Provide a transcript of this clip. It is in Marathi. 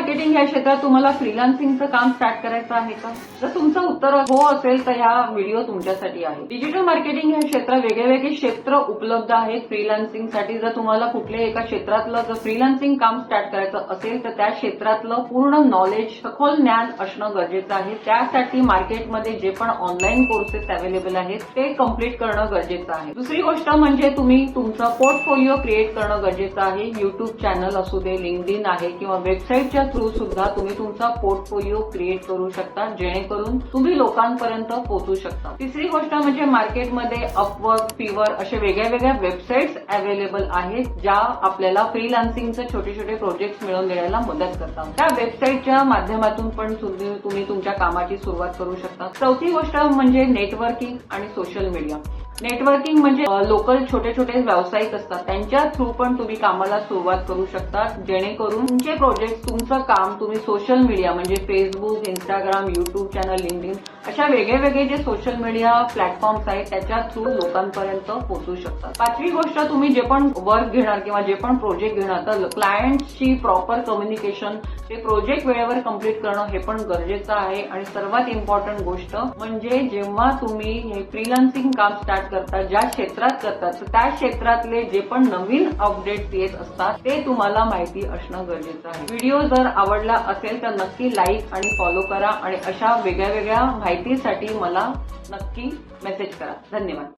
मार्केटिंग या क्षेत्रात तुम्हाला फ्रीलान्सिंगचं काम स्टार्ट करायचं आहे का? जर तुमचं उत्तर हो असेल तर हा व्हिडिओ तुमच्यासाठी आहे. डिजिटल मार्केटिंग या क्षेत्रात वेगवेगळे क्षेत्र उपलब्ध आहेत फ्रीलान्सिंगसाठी. जर तुम्हाला कुठल्याही एका क्षेत्रातलं जर फ्रीलान्सिंग काम स्टार्ट करायचं असेल तर त्या क्षेत्रातलं पूर्ण नॉलेज, सखोल ज्ञान असणं गरजेचं आहे. त्यासाठी मार्केटमध्ये जे पण ऑनलाईन कोर्सेस अवेलेबल आहेत ते कम्प्लीट करणं गरजेचं आहे. दुसरी गोष्ट म्हणजे तुम्ही तुमचं पोर्टफोलिओ क्रिएट करणं गरजेचं आहे. युट्यूब चॅनल असू दे, लिंक्डइन आहे किंवा वेबसाईटच्या थ्रू सुद्धा तुम्ही तुमचा पोर्टफोलिओ क्रिएट करू शकता, जेणेकरून तुम्ही लोकांपर्यंत पोहोचू शकता. तिसरी गोष्ट म्हणजे मार्केटमध्ये अपवर्क, फिवर असे वेगळ्या वेबसाईट्स अवेलेबल आहेत ज्या आपल्याला फ्रीलान्सिंगचे छोटे छोटे प्रोजेक्ट मिळवून देण्याला मदत करतात. त्या वेबसाईटच्या माध्यमातून पण तुम्ही तुमच्या कामाची सुरुवात करू शकता. चौथी गोष्ट म्हणजे नेटवर्किंग आणि सोशल मीडिया. नेटवर्किंग म्हणजे लोकल छोटे छोटे व्यावसायिक असतात त्यांच्या थ्रू पण तुम्ही कामाला सुरुवात करू शकता, जेणेकरून तुमचे प्रोजेक्ट, तुमचं काम तुम्ही सोशल मीडिया म्हणजे Facebook, Instagram, YouTube channel, LinkedIn अशा वेगळे जे सोशल मीडिया प्लॅटफॉर्म्स आहेत त्याच्या थ्रू लोकांपर्यंत पोहोचू शकता. पाचवी गोष्ट, तुम्ही जे पण वर्क घेणार किंवा जे पण प्रोजेक्ट घेणार तर क्लायंटशी प्रॉपर कम्युनिकेशन, ते प्रोजेक्ट वेळेवर कम्प्लीट करणं हे पण गरजेचं आहे. आणि सर्वात इम्पॉर्टंट गोष्ट म्हणजे जेव्हा तुम्ही हे फ्रीलान्सिंग काम स्टार्ट करता, ज्या क्षेत्रात करतात त्या क्षेत्रातले जे पण नवीन अपडेट्स येत असतात ते तुम्हाला माहिती असणं गरजेचं आहे. व्हिडिओ जर आवडला असेल तर नक्की लाईक आणि फॉलो करा आणि अशा वेगळ्या माहितीसाठी मला नक्की मेसेज करा. धन्यवाद.